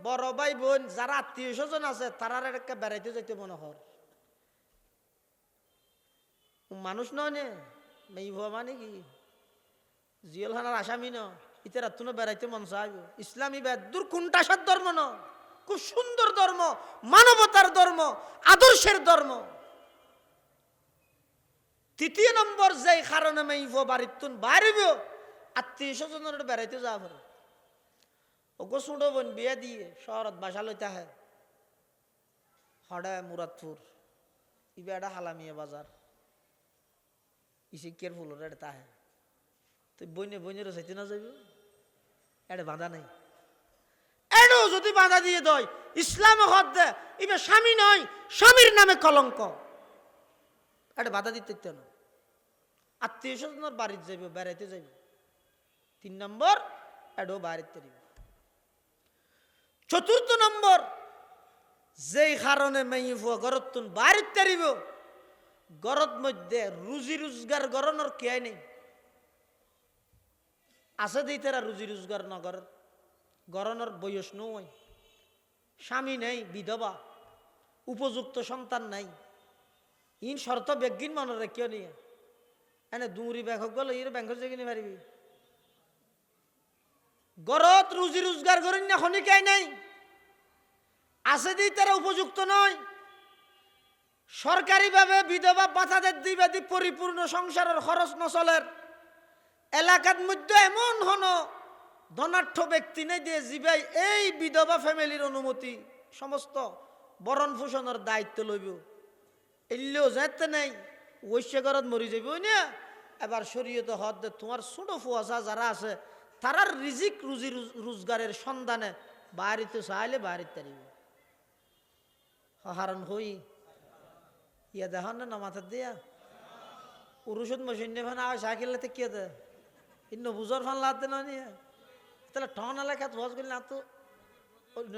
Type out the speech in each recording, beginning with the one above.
বড় ভাই বোন যারা আত্মীয় স্বজন আছে তারা একটা বেড়াইতে যাইতে মনে হর মানুষ নয় নে মেয়ে ভুয়া মানে কি জিয়ল খানার আসামি ন ইতারা তুনো বেড়াইতে মন চাইব ইসলামী বেদুর কোনটাসার ধর্ম ন খুব সুন্দর ধর্ম মানবতার ধর্ম আদর্শের ধর্ম তৃতীয় নম্বর যে কারণে মেয়ে ভুয়া বাড়ির তুন বাইরব আত্মীয় স্বজনের বেড়াইতে যাওয়া পারে ওগো ছোট বোন বিয়ে দিয়ে শহরত বাসা লইতে হয় হড়া মুরাদপুর ইবে একটা হালামিয়া বাজার ইসিকের ফুলর এটা তাহে তুই বইনেরও চাইতে না যাইব এটা বাঁধা নাই এটাও যদি বাঁধা দিয়ে দেয় ইসলামে হদ দে ইবে স্বামী নয় স্বামীর নামে কলঙ্ক এটা বাধা দিতে না আত্মীয় স্বজনের বাড়িতে যাইব বেড়াইতে যাইব 3 নম্বর এটাও বাড়িতে দিব চতুর্থ নম্বর যেই কারণে মেয়ে ফুয়া গরত তুন বাড়িতে দিব গরত মধ্যে রুজি রোজগার গরনের কে নেই আছে দিই তারা রুজি রোজগার নগর গরনের বয়স নয় স্বামী নেই বিধবা উপযুক্ত সন্তান নাই ইন শর্ত বেগিন মনে রেখেও নিয়ে এনে দুমরি ব্যাগ হোক গেল ইর ব্যাংক থেকে নিয়ে পারবি গরত রুজি রোজগার করেন না খনিকাই নাই আছে দিই তারা উপযুক্ত নয় সরকারিভাবে বিধবা বাচ্চাদের দিবাদি পরিপূর্ণ সংসারের খরচ নচলের এলাকার মধ্যে এমন হন ধনাঢ্য ব্যক্তি নেই দিয়ে জিবাই এই বিধবা ফ্যামিলির অনুমতি সমস্ত বরণ পোষণের দায়িত্ব লইব এলেও যাইতে নেই ঐশ্যগরত মরি যাইব না এবার শরীয়তে হদ দে তোমার ছোট ফুয়াশা যারা আছে তারার রিজিক রুজি রোজগারের সন্ধানে বাড়িতে চাইলে বাড়িতে তারিব হারণ হই ইয়া দেখান না মাথার দিয়া পুরুষত মশিন ফান আওয়াজ সাইকেলতে কে দে ইন্ন বুঝর ফান লাতে না নিয়ে তাহলে ঠন এলাকাত বস করলে না তো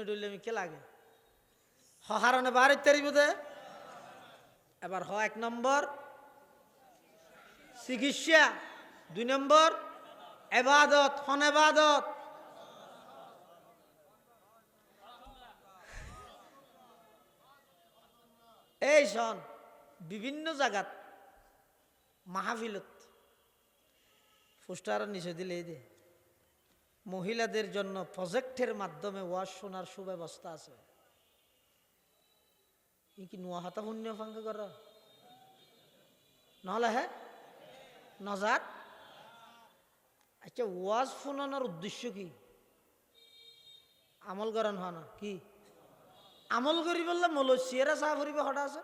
ডইলে আমি কে লাগে হারণে বাড়িতে তারিব দে এবার 1 নম্বর চিকিৎসা 2 নম্বর এবাদত হন এবাদত এই শোন বিভিন্ন জায়গাত মাহফিলত পোস্টার নিচে দিলে দে মহিলাদের জন্য প্রজেক্টের মাধ্যমে ওয়াজ শোনার সুব্যবস্থা আছে কি নোয়া হাতা পুণ্য ফাঙ্কা কর নহলে হ্যাঁ নজাত আচ্ছা ওয়াজ শোনানোর উদ্দেশ্য কি আমল করেন হয় না কি আমল করি বললে মলসিয়ারা চাহ ফুরিব হঠাৎ আছে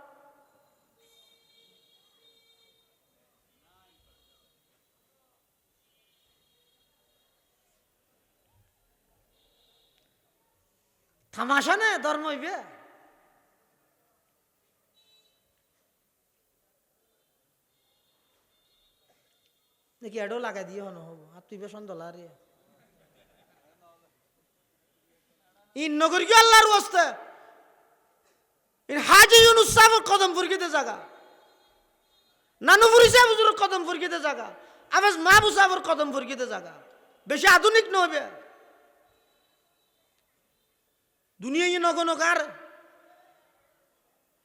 থামাশা নে ধর্ম হইবে দেখি এডো লাগাই দিয়ে হন হব আর তুই বেশন দলার ইন নগর কি আল্লাহর ওয়াস্তে ইন হাজি ইউনুস সাহেবের কদম ফুরকিতে জায়গা নানুপুরি সাহেব হুজুরের কদম ফুরকিতে জায়গা আবাস মাহবুব সাহেবের কদম ফুরকিতে জায়গা বেশি আধুনিক নবে দুনিয়ায় নগনকার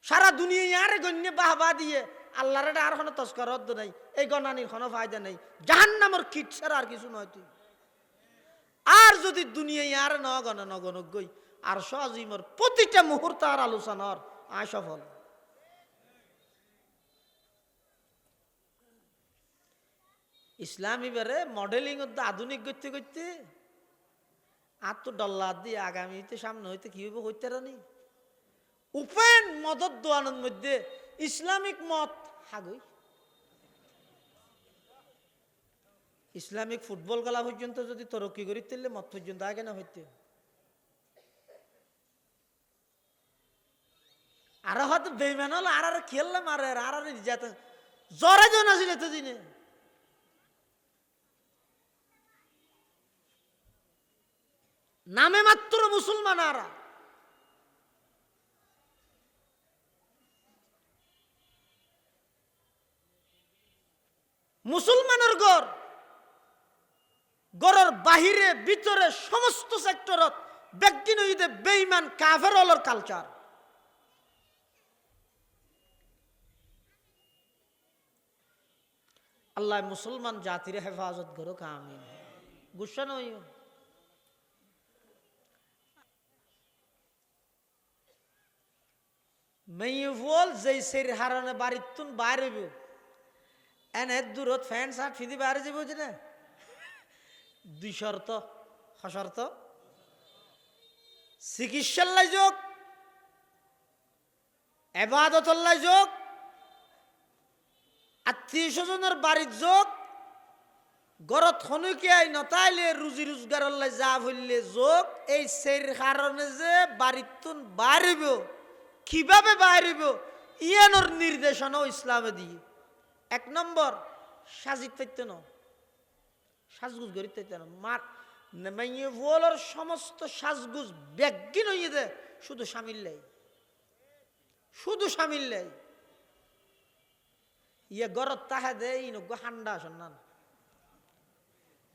সারা দুনিয়ায় আর গণ্য বাহবা দিয়ে আল্লাহর আর কোনো তস্কর রদ্দ নাই এই গণানির কোনো ফায়দা নেই জাহান্নামের কিট ছাড়া আর কিছু নয় তুই আর যদি দুনিয়ায় আর নগনক গই আর সজিমর প্রতিটা মুহূর্ত আর আলোচনার আয় সফল ইসলামী বেড়ে মডেলিং আধুনিক করতে করতে আর তো ডল্লা দিয়ে আগামীতে সামনে হইতে কি হইব হইতে রানি উপেন মদত দোয়ানোর মধ্যে ইসলামিক মত হাগই ইসলামিক ফুটবল খেলা পর্যন্ত যদি তরক্কি করি তাহলে মত পর্যন্ত আগে না হইতে আর হয়তো বেইমান হলো আর খেললাম আর নির্যাতন জ্বরে জন আছিল এতদিনে নামে মাত্র মুসলমান আরা মুসলমানের গড়ের বাহিরে ভিতরে সমস্ত সেক্টরত ব্যক্তি নইতে বেঈমান কাফের হলোর কালচার। আল্লাহ মুসলমান জাতির হেফাজত করুক, আমিন। গুসা নইও। মেয়ুল যেই সের হারণে বাড়ির তুন বাইরে এনে দূরত ফ্যান শার্ট ফিদি বাইরে যাব না। দুই শর্ত, শর্ত চিকিৎসার লাই যোগ, এবাদতর লাই যোগ, আত্মীয় স্বজনের বাড়ির যোগ, গরত হনুকিয়াই নতাইলে রুজি রোজগারের লাই যা হইলে যোগ। এই সের কারণে যে বাড়ির তুন বাইরেব, কিভাবে বাইরেব ইয়ানোর নির্দেশনাও ইসলামে দিয়ে। এক নম্বর, সাজিত পাইতে ন, সাজগুজ গরিত পাইতে না। মার মেয়ে বলার সমস্ত সাজগুজ ব্যাগিন হইয়ে দে, শুধু সামিল লাই, শুধু সামিল লাই। ইয়ে গরত তাহা দে ইনগ হান্ডা আসন না,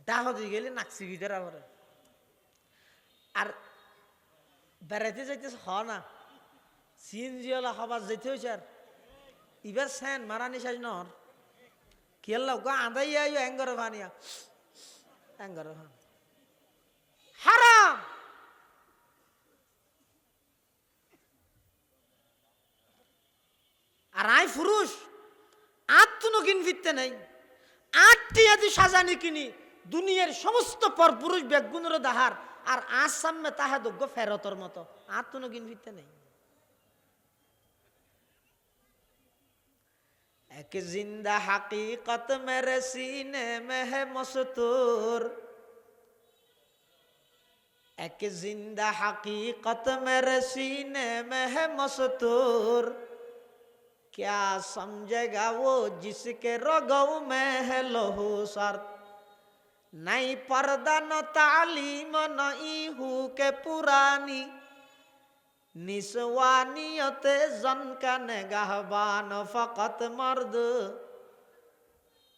ডাহ দিয়ে গেলে নাকসি ভিতরে আবার। আর বেড়াইতে যাইতেছে হ না, সিএনজিওয়ালা হবার যেতে হয়েছে। আর এবার সেন মারানি সাজ নহর কেল্লা গো আদাই আইও এঙ্গর ভানিয়া এঙ্গর ভান হারাম। আর আই পুরুষ আত্মনো কিন ফিরতে নাই, আটটি আদি সাজানি কিনি দুনিয়ার সমস্ত পর পুরুষ বেগুনের দাহার। আর আজ সামনে তাহা যোগ্য ফেরতর মতো আত্মনো কিন ফিরতে নেই। एक जिंदा हकीकत मेरे सीने में है मस्तूर, एक जिंदा हकीकत मेरे सीने में है मस्तूर, क्या समझेगा वो जिसके रगों में है लहू सर, नहीं पर्दा न तालीम नहीं हु के पुरानी, निस्वानियते जन का निगाहबान फकत मर्द,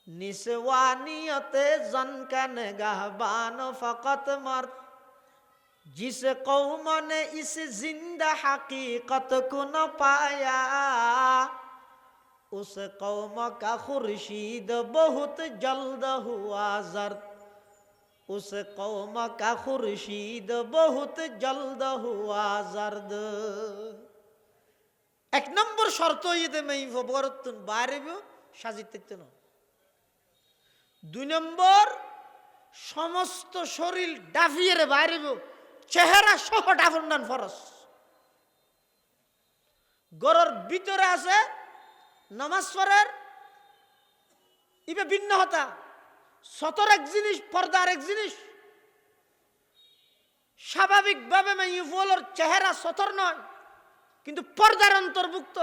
निस्वानियते जन का निगाहबान फकत मर्द, जिस कौम ने इस जिंदा हकीकत को न पाया, उस कौम का खुर्शीद बहुत जल्द हुआ जर्द, उस कौम का खुर्शीद बहुत जल्द हुआ जर्द। एक नंबर शर्त ये मैं बरतन बारे साजित न। दुई नंबर समस्त शरीर डाफिए बारे চেহারা সহ ডাফন্ডান ফরস। গরর ভিতরে আছে নামাজ পড়ার ইবে ভিন্ন হতা, সতর এক জিনিস, পর্দার এক জিনিস। স্বাভাবিকভাবে মেয়ের চেহারা সতর নয়, কিন্তু পর্দার অন্তর্ভুক্ত।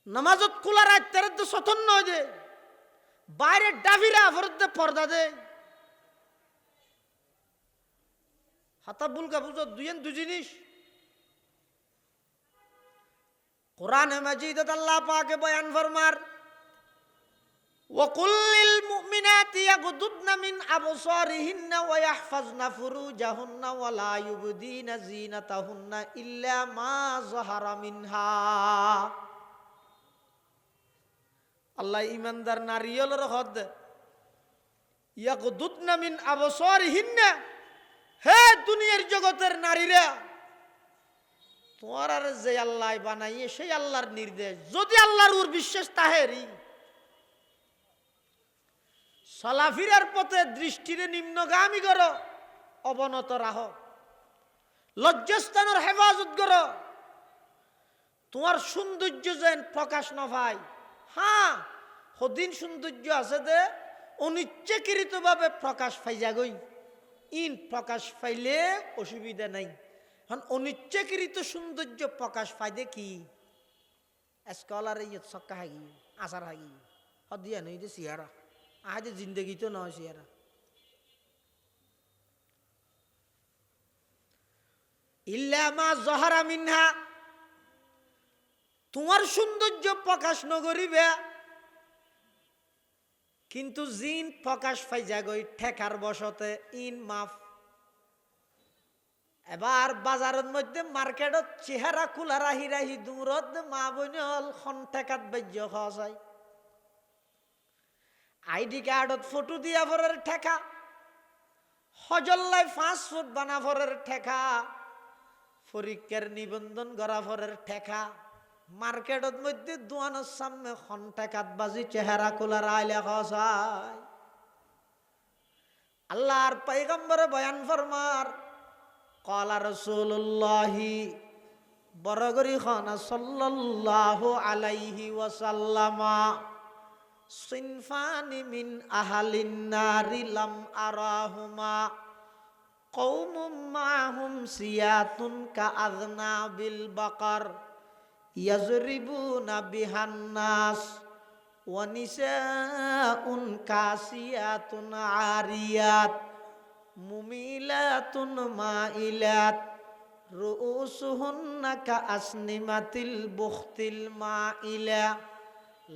নামাজত কুলা রাত তেরে তো সতর নয় দে, বাইরে ডাফিরা ফরদে পর্দা দে। হাতা বুলকা বুঝো দুই জিনিস। কোরআন মাজিদত আল্লাহ পাকে বয়ান ফরমার, ওয়াকুল লিল মুমিনাতি ইয়াগুদুদনা মিন আবসারিহিন্না ওয়া ইয়াহফাজনা ফুরুজাহুন্না ওয়া লা ইউবদিনা যিনাতাহুন্না ইল্লা মা যাহারা মিনহা। আল্লাহ ইমানদার নারীদের হদ ইয়াগুদুদনা মিন আবসারিহিন্না, হে দুনিয়ার জগতের নারীরা, তোমার যে আল্লাহ বানাইয়ে সেই আল্লাহর নির্দেশ, যদি আল্লাহর উপর বিশ্বাস তাহেরি চলাফিরার পথে দৃষ্টিরে নিম্নগামী করো, অবনত রাহ, লজ্জাস্থানের হেফাজত করো, তোমার সৌন্দর্য যেন প্রকাশ না পায়। হ্যাঁ, সদিন সৌন্দর্য আছে দে অনিচ্ছাকৃত ভাবে প্রকাশ পাই যাগই, ইন প্রকাশ পাইলে অসুবিধা নাই। অনিচ্ছাকৃত সৌন্দর্য প্রকাশ পাইদে কি স্কলার ছক্কা হাগি আচার হাগি হদিয়া নই দে সিয়ারা আজ জিন্দগি তো নয় সিয়ারা। ইল্লা মা যাহারা মিনহা, তোমার সৌন্দর্য প্রকাশ নগরিবে, কিন্তু জিন প্রকাশ পাই যাগই ঠেকার বসতে ইন মাফ এবার বাজারের মধ্যে মার্কেটত চেহারা খোলা রাহি রাহি দূরত মা বইনল খন টেকাত বাজ্য খাওয়া যায় আইডি কার্ডত ফটো দিয়া ভরের ঠেকা হজল্লাই 5 ফুট বানা ভরের ঠেকা পরীক্ষার নিবন্ধন গড়া ভরের ঠেকা মার্কেটত মধ্যে দোয়ানোর সামনে খন টেকাত বাজি চেহারা খোলা রাইলে খাওয়া যায় আল্লাহর পয়গম্বরে বয়ান ফরমার ক্বালা রাসূলুল্লাহি বরগরি খানা সাল্লাল্লাহু আলাইহি ওয়াসাল্লামা সিনফানি মিন আহলিন নারি লাম আরাহুমা কওমুম মাহুম সিয়াতুন কাআযনাবিল বাকার ইয়াজরিবুনা বিহান নাস ওয়া নিসাউন কাসিয়াতুন আরিয়াত মুমিলাতুন মাইলাত রুউসুহুন্না কাআসনিমাতিল বুখতিল মাইলা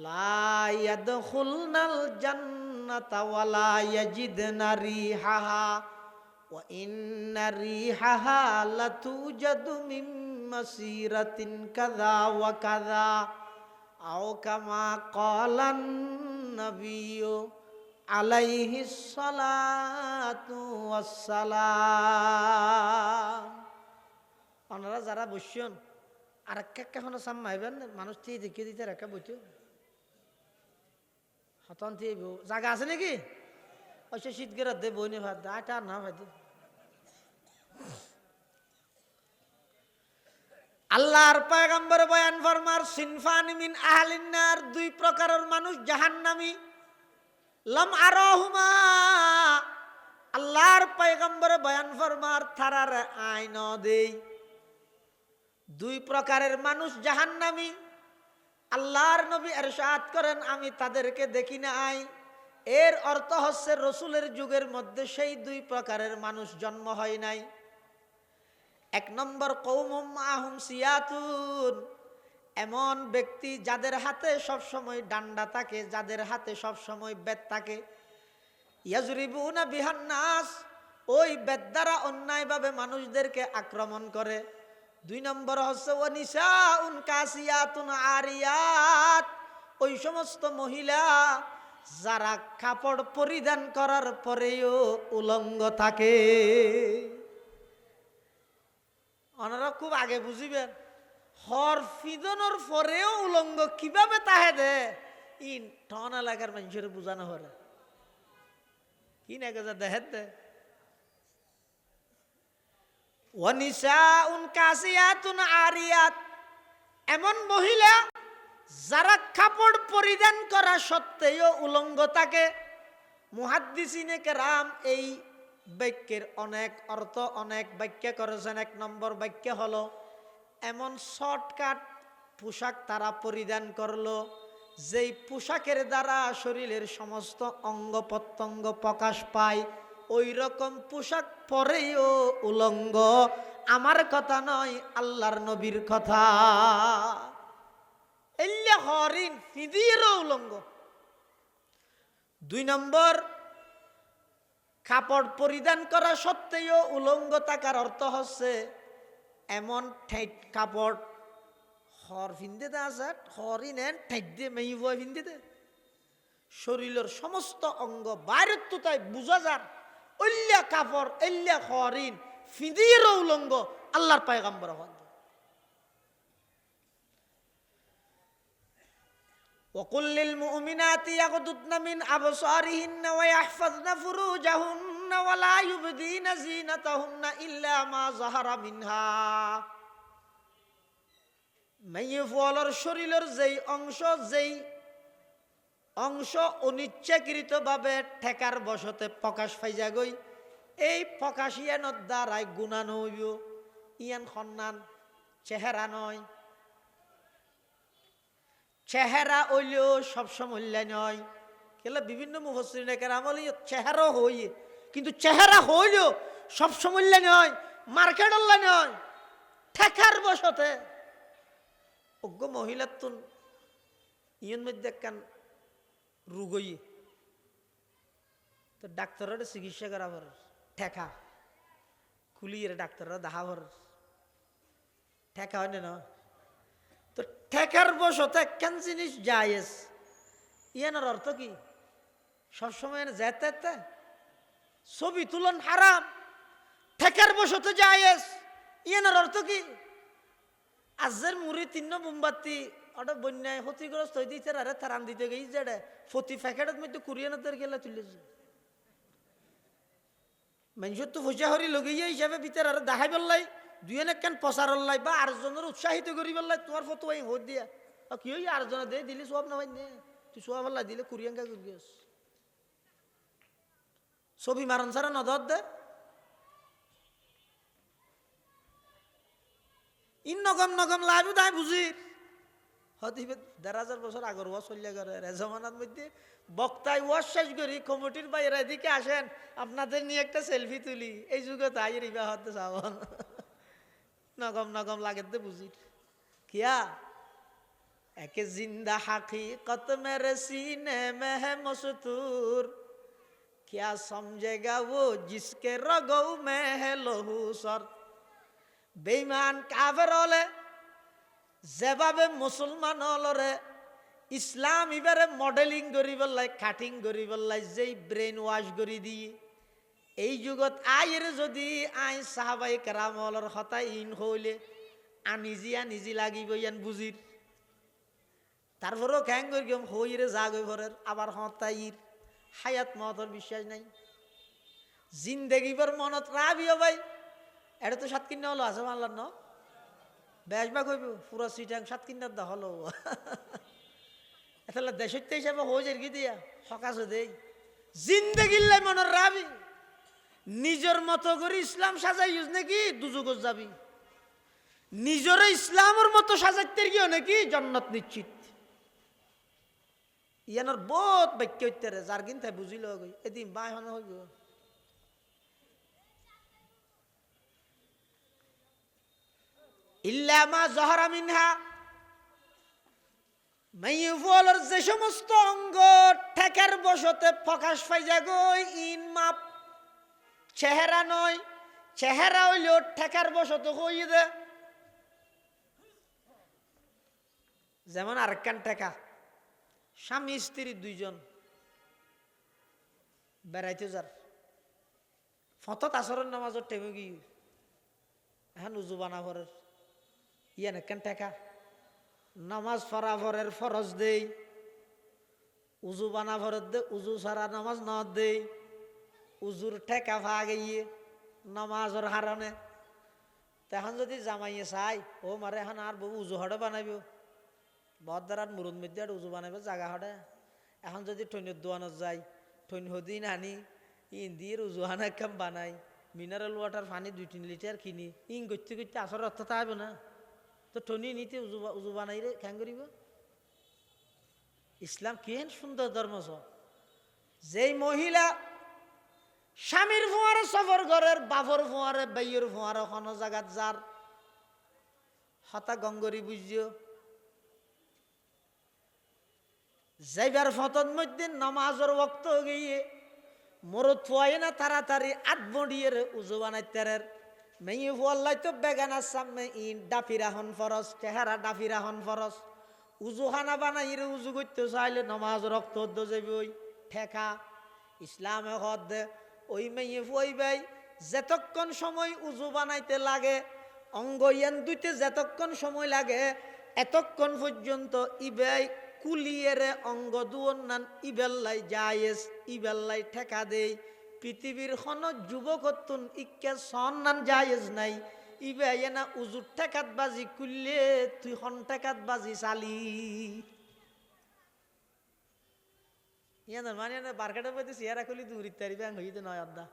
লা ইয়াদখুলনাল জান্নাতা ওয়া লা ইয়াজিদনা রিহাহা ওয়া ইন্না রিহাহা লাতুজাদু মিন মাসিরাতিন কাযা ওয়া কাযা আও কামা ক্বালান নাবিয়্যু আলাইহিস সালাতু ওয়াস সালাম। আপনারা যারা বসছেন আর এখনো সামাইবেন মানুষ দিয়ে দেখিয়ে দিতে রেখা বইতে হতন দিয়ে জায়গা আছে নাকি ওই শীত গেরাত দে বই নিয়ে ভাত আটা না ভাই আল্লাহর পয়গম্বর বয়ান ফরমার সিনফানি মিন আহলিন নার 2 প্রকারের মানুষ জাহান্নামী লাম আরাহুমা আল্লাহর পয়গম্বর বয়ান ফরমার থারার আইন দেই 2 প্রকারের মানুষ জাহান্নামী আল্লাহর নবী ইরশাদ করেন আমি তাদেরকে দেখি নাই এর অর্থ হচ্ছে রাসূলের যুগের মধ্যে সেই 2 প্রকারের মানুষ জন্ম হয় নাই 1 নম্বর কওমুম মাহুম সিয়াতুন এমন ব্যক্তি যাদের হাতে সব সময় ডান্ডা থাকে যাদের হাতে সব সময় বেত থাকে ইয়াজরিবুনা বিহান নাস ওই বেত দ্বারা অন্যায়ভাবে মানুষদেরকে আক্রমণ করে 2 নম্বর হচ্ছে ওয়া নিসাউন কাসিয়াতুন আরিয়াত ওই সমস্ত মহিলা যারা কাপড় পরিধান করার পরেও উলঙ্গ থাকে ওনারা খুব আগে বুঝিবেন হর ফিদনের পরেও উলঙ্গ কিভাবে তাহে দে ইন টন এলাকার মানুষের বুঝানো হরে কি না গেছে দেহের দে ওয়া নিসাউন কাসিয়াতুন আরিয়াত এমন মহিলা যারা কাপড় পরিধান করা সত্ত্বেও উলঙ্গ থাকে মুহাদ্দিসিনে কেরাম এই বাক্যের অনেক অর্থ অনেক ব্যাখ্যা করেছেন 1 নম্বর ব্যাখ্যা হলো এমন শর্টকাট পোশাক তারা পরিধান করলো যেই পোশাকের দ্বারা শরীরের সমস্ত অঙ্গ প্রত্যঙ্গ প্রকাশ পায় ওই রকম পোশাক পরেও উলঙ্গ আমার কথা নয় আল্লাহর নবীর কথা এল্লা হরিন ফিদিরও উলঙ্গ 2 নম্বর কাপড় পরিধান করা সত্ত্বেও উলঙ্গ থাকার অর্থ হচ্ছে এমন ঠেট কাপড় হর ফিন্দে দে আছে হরিন এন ঠেট দিয়ে মেই বয় ফিন্দে দে শরীরের সমস্ত অঙ্গ বাইরের তো তাই বুঝা যার অল্লা কাপড় এল্লা হরিন ফিদিরও উলঙ্গ আল্লাহর পয়গম্বর হন وقل للمؤمنات يغضضن من أبصارهن ويحفظن فروجهن ولا يبدين زينتهن إلا ما ظهر منها মেয়ে ফলর শরীরের যেই অংশ অনিচ্ছাকৃতভাবে ঠেকার বশতে প্রকাশ পাইজা গই এই প্রকাশিয়ানোর দ্বারাই গুণানো হইব ইয়ান খন্নান চেহারা নয় চেহারা হইলেও সবসময় নয় কেলা বিভিন্ন মুফাসসিরিনে কেরাম বলে চেহারা হই কিন্তু চেহারা হইলেও সবসময় নয় মার্কেট নয় ঠেকার বশতে অজ্ঞ মহিলার তো ইয়ের মধ্যে একখান রোগ হই তো ডাক্তারের চিকিৎসা করা ঠেকা খুলিয়ে ডাক্তাররা দেখাবর ঠেকা হয় না। তো ঠেকার বসত একখান জিনিস জায়েজ, ইয়ানোর অর্থ কি সবসময় যেতে ছবি তুলন হারাম, ঠেকার বসত জায়েজ, ইয়ানোর অর্থ কি আজের মুড়ি তিন্ন মোমবাতি ওটা বন্যায় ক্ষতিগ্রস্ত হয়ে দিতে আরে তারান দিতে গেই যে ফতি প্যাকেটের মধ্যে কুরিয়ানদের গেলে তুলেছে মানুষের তো পয়সা হরি লগিয়ে হিসাবে ভিতরে আর দেখাই বললাই দুই একখান প্রচার হল্লাই বা আরেকজনের উৎসাহিত করি বললাই তোমার ফটো এই ভোট দিয়া কি হই আরেকজনে দে দিলি সব না ভাই নে তুই সব বললাই দিলে কুরিয়াঙ্কা করিস ছবি মারন সারা নজর দে ইন নগম নগম লাইব তাই বুঝি হতে ১,৫০০ বছর আগর ওয়া চলিয়া করে রেজমানার মধ্যে বক্তায় ওয়াজ শেষ করি কমিটির বাইরে এদিকে আসেন আপনাদের নিয়ে একটা সেলফি তুলি এই যুগে তাই রিবা হতে চাবন নগম নগম লাগে দে বুঝি কিয়া একে জিন্দা হাকিকত মেরে सीने में है मस्तूर क्या समझेगा वो जिसके रगों में है लहू सर বেঈমান কাফের হলে যেভাবে মুসলমান হলরে ইসলাম এবারে মডেলিং করি বললাই কাটিং করি বললাই যেই ব্রেন ওয়াশ করি দিয়ে এই যুগত আয়ের যদি আই সাহাবাই কেরাম হলর হতাই ইন হইলে আনিজি লাগিব ইয়ান বুঝির তারপরেও খ্যাং করি হইরে জাগই ভরের আবার হতাইর হায়াত মহতর বিশ্বাস নাই জিন্দেগিবার মনত রাবিও ভাই এটা তো 7 কিনা হলো আছে মানলাম ন বেশবা কইব পুরো সিটাং 7 কিনার দা হলো এতলা দেশতে হিসাবে হয়ে কি দিয়া সকাশ দেই জিন্দেগিল্লে মনের রাবি নিজের মতো করে ইসলাম সাজাই ইউজ নাকি দুজুগত যাবি নিজের ইসলামের মতো সাজাইতে গিয়ে নাকি জান্নাত নিশ্চিত ইয়ানোর বহুত বাক্য হইতে যার কিনতে বুঝিল এদিন বাই হন হইব ইল্লামা জহরা মিনহা মাইয়ুফলের যে সমস্ত অঙ্গ ঠেকার বসতে প্রকাশ পাই যাগই ইন মাপ চেহারা নয় চেহারা হইলেও ঠেকার বসতে হই দে যেমন আরেকখান ঠেকা স্বামী স্ত্রী দুইজন বেড়াইতে যার ফতত আসরের নামাজের টেমে গিয়ে এখন উজু বানা ভরের ইয়ান একখান ঠেকা নামাজ পড়া ভরের ফরজ দেই উজু বানা ভরের দে উজু সারা নামাজ ন দেই উজুর ঠেকা ভা গিয়ে নামাজের হারণে তখন যদি জামাইয়ে চাই ও মারে এখন আর বহু উজু হড়ে বানাইব বদারাত মুরুদ মধ্যে উজু বানাইব জাগা হড়ে এখন যদি ঠৈনের দোয়ানত যাই ঠৈন হদিন আনি ইন্দির উজু হানা কাম বানাই মিনারেল ওয়াটার পানি 2-3 লিটার কিনি ইং করতে করতে আসর অর্থতা হবে না তো ঠনি নিতে উজু বানাই রে খ্যাং করিব ইসলাম কেন সুন্দর ধর্ম যেই মহিলা স্বামীর ফোয়ারে সফর ঘরের বাফর ফোয়ারে বাইয়ের ফোয়ারে কোন জায়গাত যার হতা গঙ্গরি বুঝিও যাইবার ফতর মধ্যে নামাজের ওয়াক্ত গিয়ে মরদ ফুয়াই না তাড়াতাড়ি আট বড়িয়ে উজু বানাইতে মেয়ে ফুয়াল্লাই তো বেগানার সামনে ইন ডাফিরাহন ফরস চেহারা ডাফিরাহন ফরস উজু খানা বানাই রে উজু করতে চাইলে নামাজ রক্ত যাবে ওই ঠেকা ইসলামে হদ দে ওই মেয়ে ফুয়াই ভাই যেতক্ষণ সময় উজু বানাইতে লাগে অঙ্গ ইয়ান দুইতে যেতক্ষণ সময় লাগে এতক্ষণ পর্যন্ত ইবাই কুলিয়েরে অঙ্গ দুয়ন নান ইবেল্লাই জায়েজ ইবেল্লাই ঠেকা দেই পৃথিবীর খন যুবকতুন ইকে সন নান জায়েজ নাই ইবে না উজুর ঠেকাত বাজি কুললে তুই হন ঠেকাত বাজি চালি ইয়ান মানে না বারকাটা মধ্যে চেহারা খুলি দূরিত তারি ব্যাং হইতে নয় আদা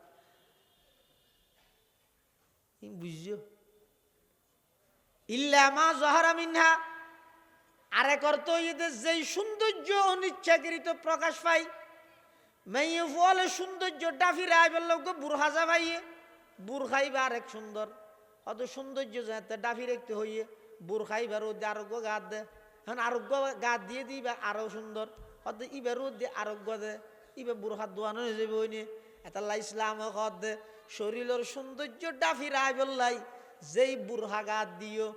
বুঝিও ইল্লামা জহরা মিনহা আরেক অর্থ ঈদের যেই সৌন্দর্য অনিচ্ছাকৃত প্রকাশ পাই মেয়ে ফলে সৌন্দর্য ডাফিরে আইবার লোক বুড়হাজা ভাইয়ে বুড়খাইবা আরেক সুন্দর অত সৌন্দর্য যাতে ডাফি রেখতে হইয়ে বুড়খাইবার ও আরোগ্য গাত দে এখন আরোগ্য গাত দিয়ে দিবা আরো সুন্দর হয়তো ইবার দিয়ে আরোগ্য দে ইবে বুড়হাত দোয়ানো হয়ে যাবে ওই নিয়ে এটা ইসলাম হদ দে শরীরের সৌন্দর্য ডাফি রায় বললাই যেই বুরহা গাত দিও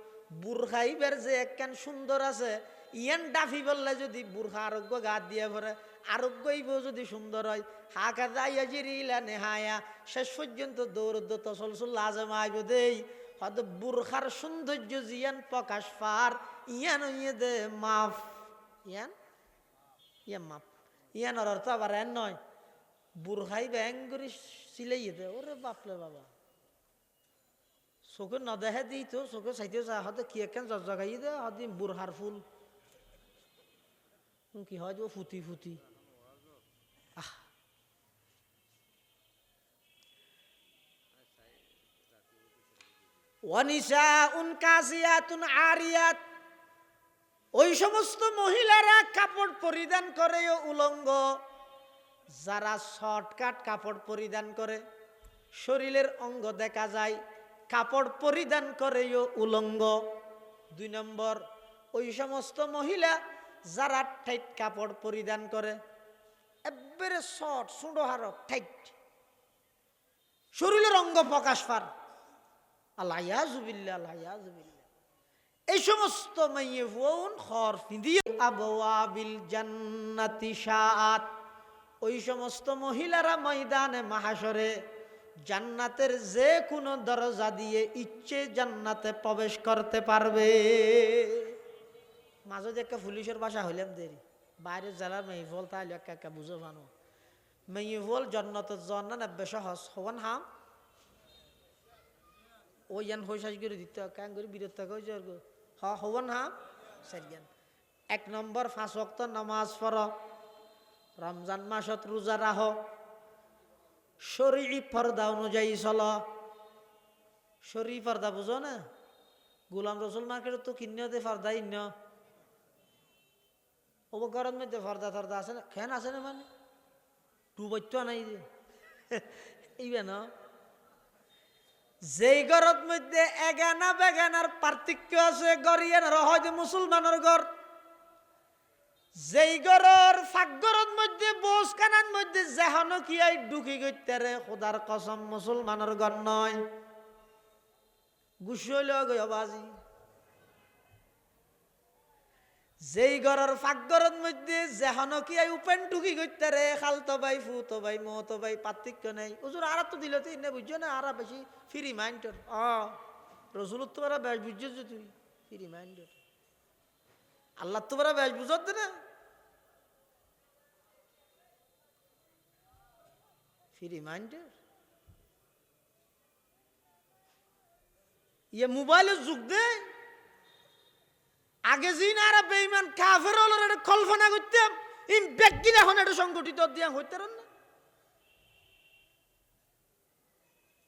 বুরহাইবার যে একখান সুন্দর আছে ইয়ান ডাফি বললে যদি বুরহা আরোগ্য গাত দিয়ে পরে আরোগ্যইব যদি সুন্দর হয় হাকাদা ইয়াজিরিলা নেহায়া শেষ পর্যন্ত দৌড় তসলসুল লাজম আইব দেই হয়তো বুরখার সৌন্দর্য জিয়ান প্রকাশ পার ইয়ান ইয়ে দে মাফ ইয়ান ইয়া মাপ ইয়ানোর অর্থ আবার এন নয় বুরহাই ব্যাং করে সিলাইয়ে দে ওরে বাপলে বাবা চোখে নদেহে দিই তো চোখে চাইতে চা হয়তো কি একখান জগাই দে হয়তো বুরহার ফুল কি হয় যে ফুটি ফুটি আহ ওয়ানিসা উন কাসিয়াতুন আরিয়াত ওই সমস্ত মহিলারা কাপড় পরিধান করে উলঙ্গ যারা শর্টকাট কাপড় পরিধান করে শরীরের অঙ্গ দেখা যায় কাপড় পরিধান করে উলঙ্গ 2 নম্বর ওই সমস্ত মহিলা যারা টাইট কাপড় পরিধান করে একবারে শর্ট সুড়োহার টাইট শরীরের অঙ্গ প্রকাশ পার আল্লাহ ইয়াজুবিল্লাহ আল্লাহ ইয়াজুবিল্লাহ এই সমস্ত মাইয়ে বোন খর ফিদিয়ে আবওয়াবিল জান্নাতি শাআত ওই সমস্ত মহিলারা ময়দানে মাহশরে জান্নাতের যে কোনো দরজা দিয়ে ইচ্ছে জান্নাতে প্রবেশ করতে পারবে মাঝে একটা পুলিশের বাসা হইলাম দেরি বাইরের জেলার মেহফল তাহলে একা বুঝো জানো মেহফল জান্নাতের জন্য নেবে সহজ হওয়ান হাম ওই ইয়ান হইসাজ করে দিতে কান করে বিরত থাকে হওয়ান হাম সারিয়ান 1 নম্বর 5 ওয়াক্ত নামাজ পড়ো রমজান মাসত রোজা রাখো শরঈ পর্দা অনুযায়ী চলো শরঈ পর্দা বুঝো না গোলাম রসুল মার্কেটে তো কিনে দে পর্দা ইন্ন ও ঘরের মধ্যে পর্দা টর্দা আছে না খেন আছে না মানে ডুবত্য নাই যে এইবে না যেই ঘরের মধ্যে এগানা বেগানার পার্থক্য আছে গরিয়ানার হয়তো মুসলমানের ঘর যেই ঘরের ফাঁকঘরের মধ্যে বোসখানার মধ্যে যেহানো কি আই ঢুকি গইতে রে খোদার কসম মুসলমানের ঘর নয় গুছইল গয়াবাজি যেই ঘরের ফাঁকঘরের মধ্যে যেহানো কি আই উপেন ঢুকি গইতে রে খালতো ভাই ফুতো ভাই মতো ভাই পার্থক্য নেই হুজুর আর তো দিল তুই না বুঝছো না আর বেশি ফ্রি মাইন্ডর রসুল তোমরা বেশ বুঝছো যে তুই ফ্রি মাইন্ডর আল্লাহ তোমরা বেশ বুঝত না ফ্রি মাইন্ডের ইয়ে মোবাইলের যুগ দে আগে জিন আর বেঈমান কাফের হলোর এটা কল্পনা করতাম ইন ব্যক্তি এখন এটা সংগঠিত দিয়া হইতে না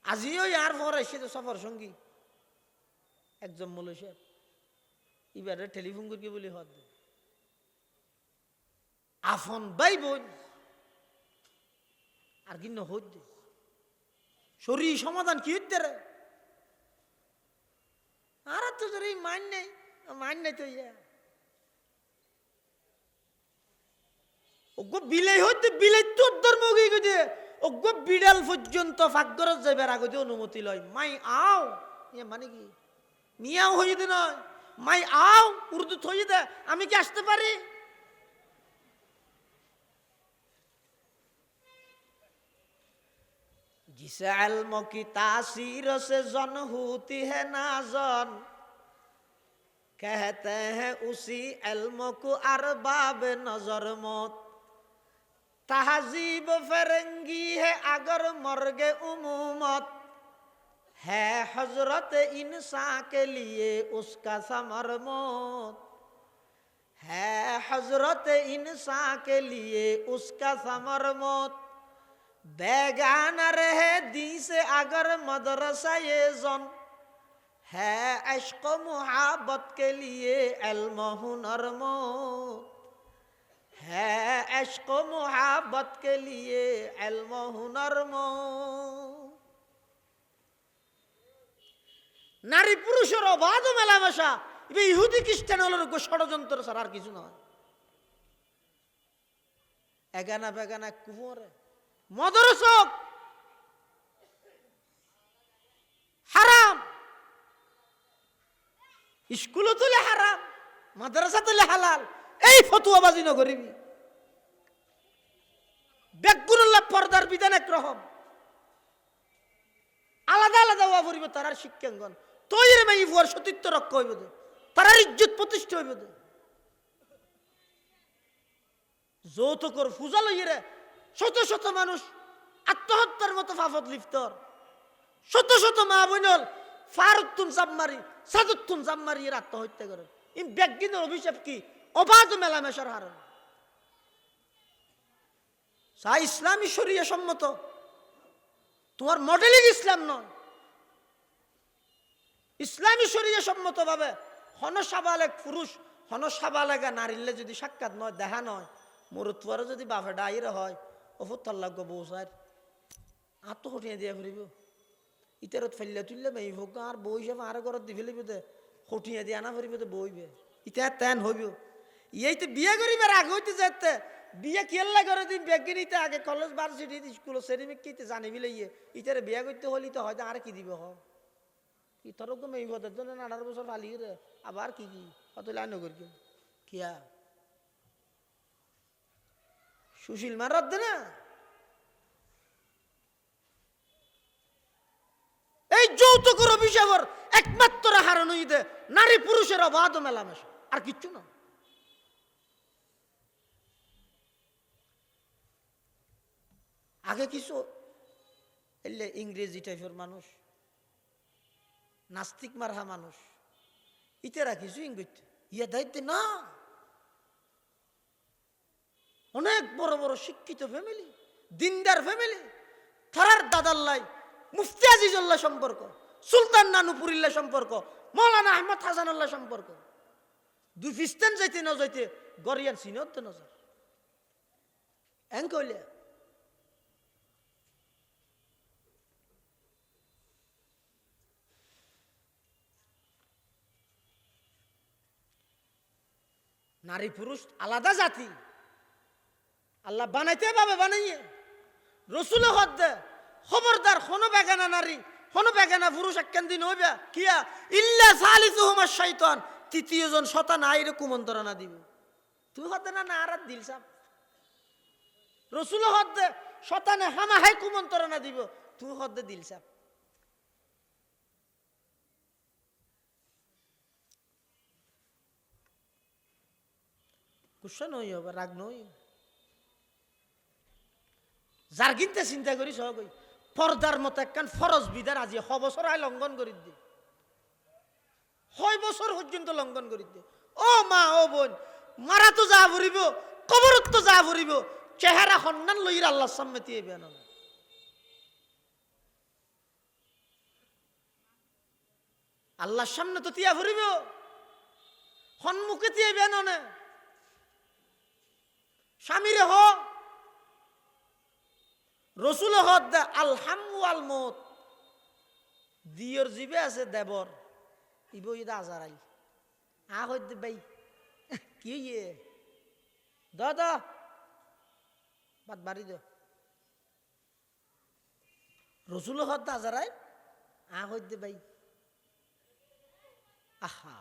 আজিও ইয়ার পর এসে তো সফর সঙ্গী একজন মৌলশাহ এবারে টেলিফোন করি বলে হদ আফন ভাই বোন আর কি হইতে শরীর সমাধান কি হইতে রে আর তো তোর এই মাইন নাই তো ইয়া ওগো বিলাই হইতে বিলাই তোর ধর্ম কি কইতে ওগো বিড়াল পর্যন্ত ফাঁকঘরত যাইবার আগে অনুমতি লয় মাই আও ইয়া মানে কি মিয়াও হইতে নয় মাই আও উর্দু থই দে আমি কি আসতে পারি जिसे इल्म की तासीर से जन होती है नाजन कहते हैं उसी इल्म को अरबाब नजर मौत तहजीब फरंगी है अगर मर्गे उमूमत है हजरत इंसान के लिए उसका समर मौत है हजरत इंसान के लिए उसका समर मौत बेगाना रहे दी से अगर मदरसा ये जन है इश्क मुहब्बत के लिए इल्म हुनर मौत है इश्क मुहब्बत के लिए इल्म हुनर मौत नारी पुरुषের অবাধ মেলামেশা এই ইহুদি খ্রিস্টানের ষড়যন্ত্র ছাড়া আর কিছু নয় এগানা বেগানা কুমরে মদরসক স্কুলও তুলে হারাম, মাদ্রাসা তুলে হালাল, এই ফতুয়াবাজি নগরিবি। বেগুনুল্লাহ পর্দার বিধান একরকম, আলাদা আলাদা হওয়া পড়িব তারার শিক্ষাঙ্গন। তৈরি মেয়ে ফুয়ার সতীত্ব রক্ষা হইব দে, তারার ইজ্জত প্রতিষ্ঠা হইব দে। যৌতুকর পূজা লইরে শত শত মানুষ আত্মহত্যার মতো ফাফত লিপ্তর, শত শত মা বোনল ফারুত্তুন জাম্মারি সাদুত্তুন জাম্মারি এর আত্মহত্যা করে। এই ব্যক্তির অভিশাপ কি? অবাধ মেলামেশার হারণ। ইসলামী শরিয়া সম্মত, তোমার মডেলিং ইসলাম নয়। ইসলামী শরিয়া সম্মত ভাবে হনসাবালেক পুরুষ হনসাবালেগা নারীলে যদি সাক্ষাৎ নয়, দেখা নয়, মরুত্বরে যদি বাপে ডাইরে হয়, অফুত্তার লাগবে বৌসার আত্মহটিয়ে দিয়ে ফুরিব। ইতারত ফেললে তুললে মেয়ে হোক আর বই হিসাবে আর ঘরত দি ফেলিব দে, হটিয়ে দিয়ে আনা ফুরিব দে বইবে। ইটা তেন হইব। এই তো বিয়ে করিবার আগে হইতে যেতে বিয়ে কেল্লা করে দিন বেগিনিতে আগে কলেজ ভার্সিটি স্কুল সেরিমিক কিতে জানিবি লইয়ে ইটারে বিয়ে করতে হলি তো হয়তো আর কি দিব হ ইতারও তো মেয়ে ভদের জন্য 18 বছর ফালিয়ে রে আবার কি কি অত লাইন করি কিয়া সুশীল মারত দে না। এই যৌতুকের অভিশাপের একমাত্র হারণ হইতে নারী পুরুষের অবাধ মেলামেশা, আর কিচ্ছু না। আগে কিছু এলে ইংরেজি টাইপের মানুষ, নাস্তিক মারহা মানুষ, ইতারা কিছু ইংরেজি ইয়া দায়িত্ব না। অনেক বড় বড় শিক্ষিত ফ্যামিলি, দিনদার ফ্যামিলি, থারার দাদাল্লাই মুফতি আজিজুল্লাহ সম্পর্ক, সুলতান নানুপুরিল্লাহ সম্পর্ক, মৌলানা আহমদ হাসানুল্লাহ সম্পর্ক। দুই ফিস্তান যাইতে না যাইতে গরিয়ান সিনত নজর এং কইলে নারী পুরুষ আলাদা জাতি আল্লাহ বানাইতে পাবে বানাইয়ে রসুল হদ্দে খবরদার কোনো বেগানা নারী কোনো বেগানা পুরুষ একখান দিন হইবে কিয়া ইল্লা সালিসুহুমা শাইতান, তৃতীয় জন শতান আইরে কুমন্ত্রণা দিব। তুই হদ্দে না না আর দিলসাম রসুল হদ্দে শতানে হামাহাই কুমন্ত্রণা দিব, তুই হদ্দে দিলসাম। গুসা নই হবে, রাগ নই, যার কিনতে চিন্তা করি সব পর্দার মতো একখান ফরজ বিধান আজি বছর আয় লঙ্ঘন করি দি, 6 বছর পর্যন্ত লঙ্ঘন করি দি। ও মা ও বোন, মারা তো যা ভরিব, কবরত তো যা ভরিব, চেহারা সন্ধান লইর আল্লাহর সামনে দিয়ে বেন আল্লাহর সামনে তো তিয়া ভরিব, সন্মুখে দিয়ে বেন না। স্বামীরে হ রসুল হদ আলহামু আল মত দিয়র জিবে আছে দেবর ইব ইদা আজারাই আ হইদ ভাই কি ইয়ে দাদা বাদ বাড়ি দে রসুল হদ আজারাই আ হইদ ভাই আহা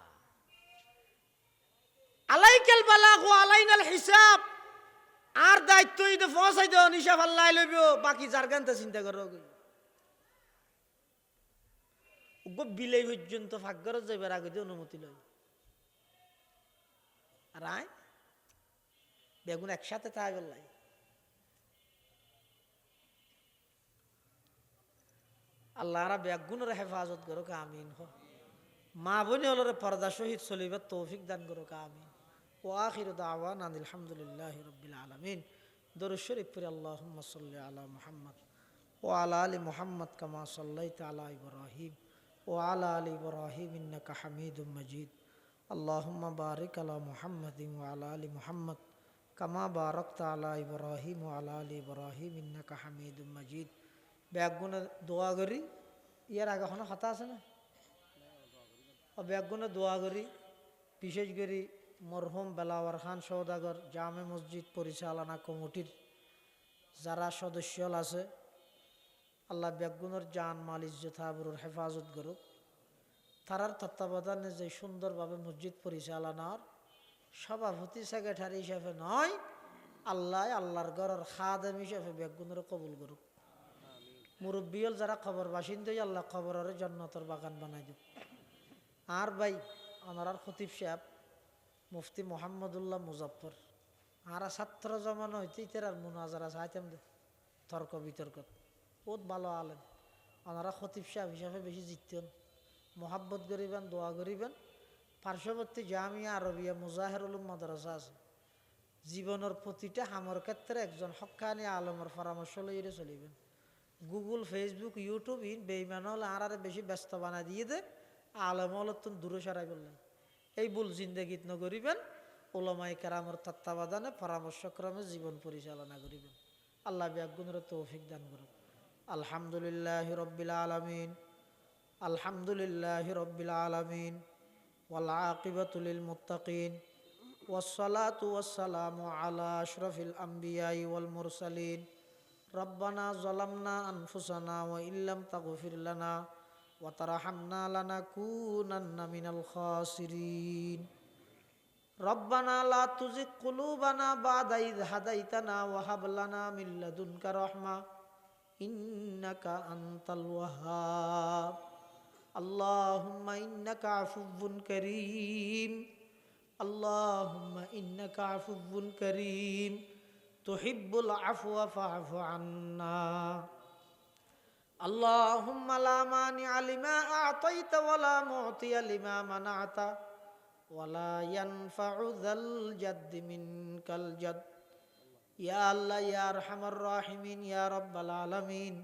আলাইকাল বালাগু আলাইনাল হিসাব, আর দায়িত্ব ইদে পৌঁছাই দেও নিশা ফাল্লাই লইব, বাকি যার গানতে চিন্তা করো বিলাই পর্যন্ত ভাগ্যর যাইবার আগে অনুমতি লই। আর আয় বেগুন একসাথে তাই বললাই আল্লাহ আর বেগুনের হেফাজত করো আমিন। মা বোনে হলরে পর্দা সহিত চলিবার তৌফিক দান করো আমিন। وآخر دعوانا الحمد لله رب العالمين. درود شريف پر اللهم صل على محمد وعلى آل محمد كما صليت على إبراهيم وعلى آل إبراهيم إنك حميد مجيد. اللهم بارك على محمد وعلى آل محمد كما باركت على إبراهيم وعلى آل إبراهيم إنك حميد مجيد. বেগুনে দোয়া করি ইয়ার আগে কোনো কথা আছে না বেগুনে দোয়া করি বিশেষ করে মরহুম বেলাওয়ার খান সওদাগর জামে মসজিদ পরিচালনা কমিটির যারা সদস্য আছে আল্লাহ বেগুনের জান মাল ইজ্জত আবরুর হেফাজত করুক। তারার তত্ত্বাবধানে যে সুন্দরভাবে মসজিদ পরিচালনার সভাপতি সেক্রেটারি হিসেবে নয়, আল্লাহর ঘরের খাদেম হিসেবে বেগুনের কবুল করুক। মুরব্বীল যারা খবর বাসিন্দাই আল্লাহ খবরের জান্নাতের বাগান বানাই দিক। আর ভাই ওনার খতিব সাহেব মুফতি মোহাম্মদুল্লাহ মুজফর আর ছাত্র জমানো হইতে ইতার মুনাজারা চাইতাম দে তর্ক বিতর্ক বহুত ভালো আলেন। ওনারা খতিব সাহেব হিসাবে বেশি জিততেন, মোহাব্বত করিবেন, দোয়া করিবেন। পার্শ্ববর্তী জামিয়া আরবিয়া মুজাহির উলুম মাদ্রাসা আছে, জীবনের প্রতিটা হামর ক্ষেত্রে একজন হক্কানি আলমের পরামর্শ লইয়ে চলিবেন। গুগল, ফেসবুক, ইউটিউব বেইমান হলে আর বেশি ব্যস্ত বানাই দিয়ে দে, আলম হল তুমি দূরে সরাই বললেন। এই ভুল জিন্দেগিত নকরিবেন, ওলামায়ে কেরামের তত্ত্বাবধানে পরামর্শক্রমে জীবন পরিচালনা করিবেন। আল্লাহ ব্যাগুনের তৌফিক দান করুন। আলহামদুলিল্লাহ রব্বিল আলামিন, আলহামদুলিল্লাহ রব্বিল আলামিন, ওয়াল আকিবাতু লিল মুত্তাকিন, ওয়াসসালাতু ওয়াসসালামু আলা আশরাফিল আমবিয়াই ওয়াল মুরসালিন। রব্বানা যালামনা আনফুসানা ওয়া ইল্লাম তাগফির লানা ওয়া তারহামনা লানাকুনান্না মিনাল খাসিরিন। রব্বানা লা তুজিগ কুলুবানা বা'দা ইয হাদাইতানা ওয়া হাব লানা মিন লাদুনকা রাহমা ইন্নাকা আনতাল ওয়াহ্হাব। আল্লাহুম্মা ইন্নাকা আফুউন কারীম, আল্লাহুম্মা ইন্নাকা আফুউন কারীম তুহিব্বুল আফওয়া ফা'ফু আন্না। আল্লাহুম্মা লা মানি'a লিমা আ'তাইতা ওয়া লা মু'তিয়া লিমা মানা'তা ওয়া লা ইয়ানফা'ু যাল জাদ্দি মিনকাল জাদ। ইয়া আল্লাহ, ইয়া আরহামার রাহিমিন, ইয়া রাব্বাল আলামিন।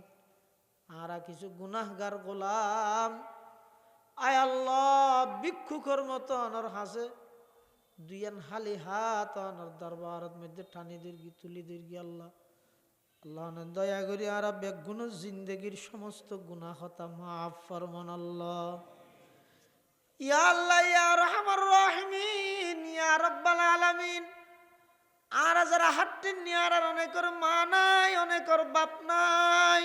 আরা কিছু গুনাহগার গোলাম আয় আল্লাহ ভিক্ষুকের মতো অনর হাসে দুইয়ান হালি হাত অনর দরবারত মধ্যে টানি দীর্ঘি তুলি দীর্ঘি। আল্লাহ আল্লাহ দয়া করি আর বেগুন জিন্দগির সমস্ত গুনাহ হতা মাফ ফরমান আল্লাহ। ইয়া আল্লাহ, ইয়া আরহামার রাহিমিন, ইয়া রাব্বাল আলামিন। আর যারা হাট্টিন নিয়ার অনেকের মা নাই, অনেকের বাপ নাই,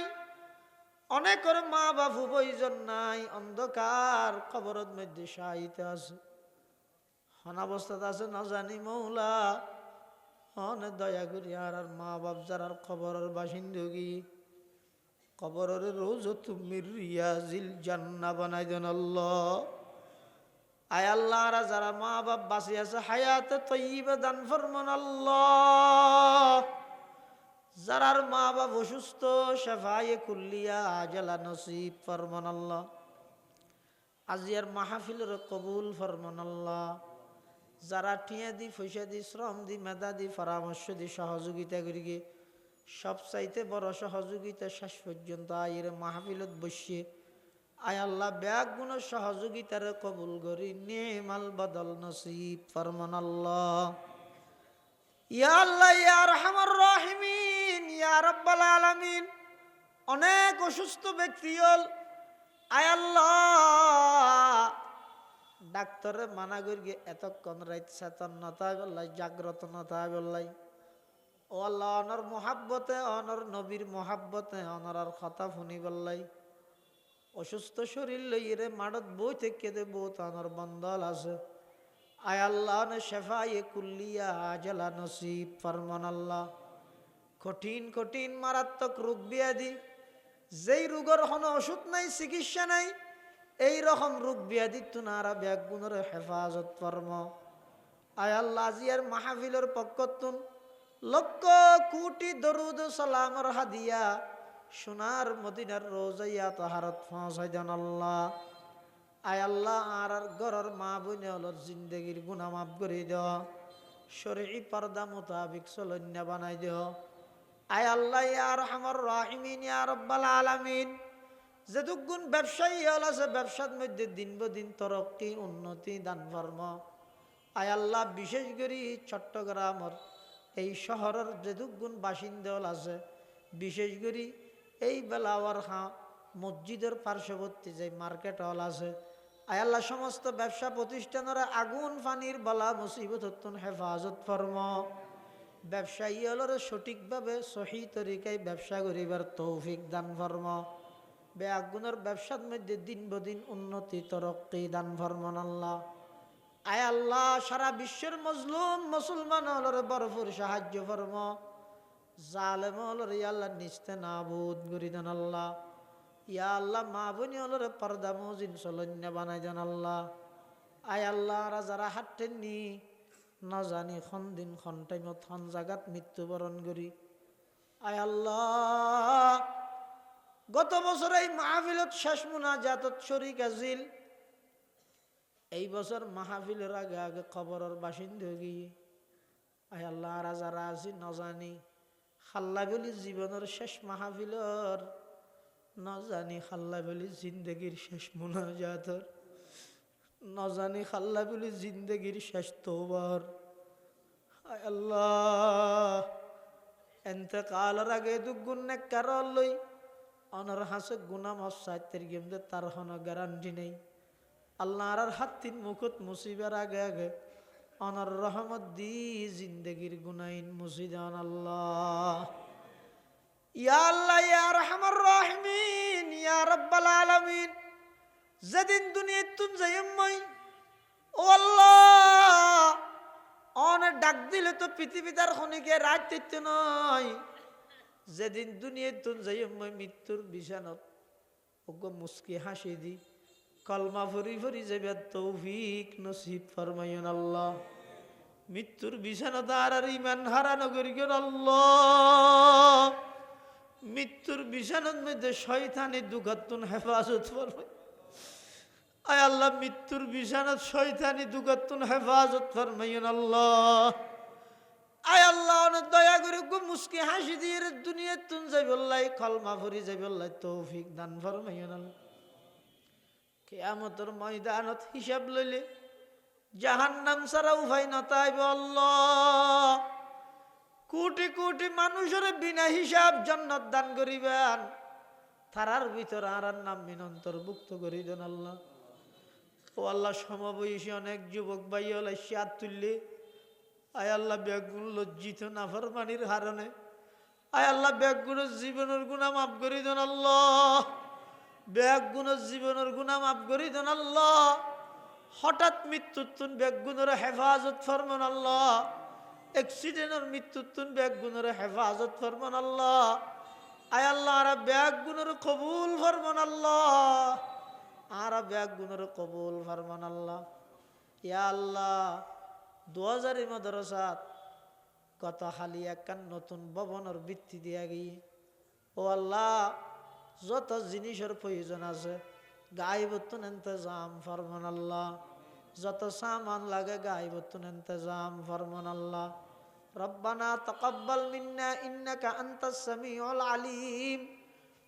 অনেকের মা বাবু বইজন নাই, অন্ধকার কবরের মধ্যে শায়িত আছে, অনাবস্থাতে আছে না জানি মৌলা। অনেক দয়া করি আর মা বাপ যারা কবরের বাসিন্দগি কবরের রোজা তুমি রিয়াজিল জান্নাহ বানাই দেন আল্লাহ। আয় আল্লাহ, আর যারা মা বাপ বাঁচি আছে হায়াতে তয়্যিবা দান ফরমান আল্লাহ। যারার মা বাপ অসুস্থ শাফায়ে কুল্লিয়া আজালা নসিব ফরমান আল্লাহ। আজিয়ার মাহফিলের কবুল ফরমান আল্লাহ। যারা টিয়া দি, পয়সা দি, শ্রম দি, মেধা দি, পরামর্শ দি সহযোগিতা করি গে, সব চাইতে বড় সহযোগিতা শেষ পর্যন্ত আয়ের মাহফিলত বসে আয় আল্লাহ ব্যাগ গুণ সহযোগিতার কবুল করি নেমাল বদল নসিব ফরমান আল্লাহ। ইয়া আল্লাহ, ইয়া আরহামার রাহিমিন, ইয়া রাব্বাল আলামিন। অনেক অসুস্থ ব্যক্তি হল আয় আল্লাহ ডাক্তারে মানা করি এতক্ষণ রাত চেতন নতা বললাই, জাগ্রত নতা বললাই। ও আল্লাহ অনর মোহাব্বতে, অনর নবীর মোহাব্বতে অনরার কথা শুনি বললাই। অসুস্থ শরীর লইরে মাডত বই থেকে দে বহুত অনর বন্দল আছে। আয় আল্লাহ শেফায়ে কুল্লিয়া আজালা নসিব ফরমান আল্লাহ। কঠিন কঠিন মারাত্মক রোগ ব্যাধি, যেই রোগের কোনো ওষুধ নাই, চিকিৎসা নাই, এই রকম রোগ ব্যাধি তুনারা ব্যাগুনের হেফাজত ফরম। আয় আল্লাহ আজিয়ার মাহফিলের পক্ষতুন লক্ষ কোটি দরুদ সালামর হাদিয়া সোনার মদিনার রোজাইয়া তাহারত পৌঁছাই দেন আল্লাহ। আয় আল্লাহ আর ঘরের মা বোনে হলর জিন্দগির গুনাহ মাফ করে দেও, শরঈ পর্দা মোতাবিক চলন্য বানাই দেও। আয় আল্লাহ, ইয়া আরহামার রাহিমিন, ইয়া রাব্বাল আলামিন। যেটুকুন ব্যবসায়ী হল আছে ব্যবসার মধ্যে দিন দিন তরক্কি উন্নতি দান ফরম। আয় আল্লাহ বিশেষ করে চট্টগ্রামের এই শহরের যেটুকুন বাসিন্দা হল আছে, বিশেষ করে এই বেলাওয়ার মসজিদের পার্শ্ববর্তী যে মার্কেট হল আছে, আয় আল্লাহ সমস্ত ব্যবসা প্রতিষ্ঠানের আগুন ফানির বলা মুসিবত হেফাজত ফরম। ব্যবসায়ী হলরে সঠিকভাবে সহি তরিকায় ব্যবসা করিবার তৌফিক দান ফরম। বেআগুনের ব্যবসার মধ্যে দিন বদিন উন্নতি তরক্কি দান ফরমান আল্লাহ। আয় আল্লাহ, সারা বিশ্বের মজলুম মুসলমান হলরে ভরপুর সাহায্য ফরম, জালেম হলরে আল্লাহ নিস্তে নাবুদ করি দেন আল্লাহ। ইয়া আল্লাহ, মা বোনি হলরে পর্দা মজিন চলন্য বানাই দেন আল্লাহ। আয় আল্লাহ, যারা হাঁটেননি না জানি খন দিন খন টাইমত খন জাগাত মৃত্যুবরণ করি। আয় আল্লাহ, গত বছর এই মাহফিলত শেষ মুনাজাতত শরীক আছিল, এই বছর মাহফিলের আগে আগে খবরের বাসিন্দা গিয়ে আয় আল্লাহ, আর যারা আছি নজানি খাল্লা বলি জীবনের শেষ মাহফিলর, নজানি খাল্লা বলি জিন্দগির শেষ মুনাজাতর, নজানি খাল্লা বলি জিন্দগির শেষ তওবার। আয় আল্লাহ, এতেকালের আগে দুগুণ নেককার লই অনর হাসে গুনাম সাহিত্যের গেমদে তার হন গ্যারান্টি নেই। আল্লাহ আর হাত তিন মুখত মুসিবার আগে আগে অনর রহমত দি জিন্দগির গুনাইন মুসিদান আল্লাহ। ইয়া আল্লাহ, ইয়া রহমান রাহিমিন, ইয়া রাব্বাল আলামিন, যেদিন দুনিয়া তুন যাইমই ও আল্লাহ, অনেক ডাক দিলে তো পৃথিবীদার খনিকে রাত দিতে নয়। যেদিন দুনিয়া তুন যাইমই মৃত্যুর বিছানত ওগো মুস্কি হাসি দি কলমা ফরি ফরি যাবে তৌফিক নসিব ফরমাইন আল্লাহ। মৃত্যুর বিছানত আর ইমান হারানো করি আল্লাহ। মৃত্যুর বিছানার মধ্যে শয়তানি দুগাতুন হেফাজত ফরমাই। আয় আল্লাহ, মৃত্যুর বিছানাত শয়তানি দুগাতুন হেফাজত ফরমাইন আল্লাহ। আয় আল্লাহ, অনেক দয়া করে গো মুস্কি হাসি দিয়ে দুনিয়া তুন যাই বললাই কলমা ফরি যাই বললাই তৌফিক দান ফরমাইন আল্লাহ। কিয়ামতের ময়দানত হিসাব লইলে জাহান্নাম ছাড়া উপায় নতাইব আল্লাহ। কোটি কোটি মানুষের বিনা হিসাব জান্নাত দান করিবেন, তারার ভিতর আর নাম অন্তর্ভুক্ত করি দেন আল্লাহ। ও আল্লাহ, সমবয়সী অনেক যুবক ভাই হলে সাত তুললে আয় আল্লাহ ব্যাগুন লজ্জিত নাফরমানির হারণে আয় আল্লাহ ব্যাগুনের জীবনের গুনাহ মাফ করি দেন আল্লাহ। ব্যাগুনের জীবনের গুনাহ মাফ করি দেন আল্লাহ। হঠাৎ মৃত্যুতুন ব্যাগুনের হেফাজত ফরমান আল্লাহ। অ্যাক্সিডেন্টের মৃত্যুতুন ব্যাগুনের হেফাজত ফরমান আল্লাহ। আয় আল্লাহ, আর ব্যাগুনের কবুল ফরমান আল্লাহ। আর ব্যাগুনের কবুল ফরমান আল্লাহ। ইয়া আল্লাহ, 2000 মাদ্রাসাত কত খালি একখান নতুন ভবনের ভিত্তি দিয়া গিয়ে ও আল্লাহ, যত জিনিসের প্রয়োজন আছে গাইবতুন ইন্তজাম ফরমান আল্লাহ। যত সামান লাগে গাইবতুন ইন্তজাম ফরমান আল্লাহ। রব্বানা তাকাব্বাল মিন্না ইন্নাকা আনতাস সামিউল আলিম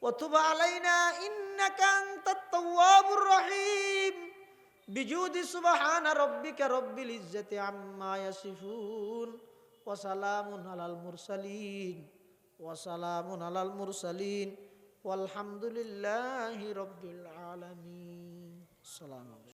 ওয়া তুব আলাইনা ইন্নাকা আনতাত তাওয়াবুর রহিম। বিজুদি সুবহানা রাব্বিকা রাব্বিল ইজ্জাতি আম্মা ইয়াসিফুন ওয়া সালামুন আলাল মুরসালিন ওয়ালহামদুলিল্লাহি রাব্বিল আলামিন। আসসালামু আলাইকুম।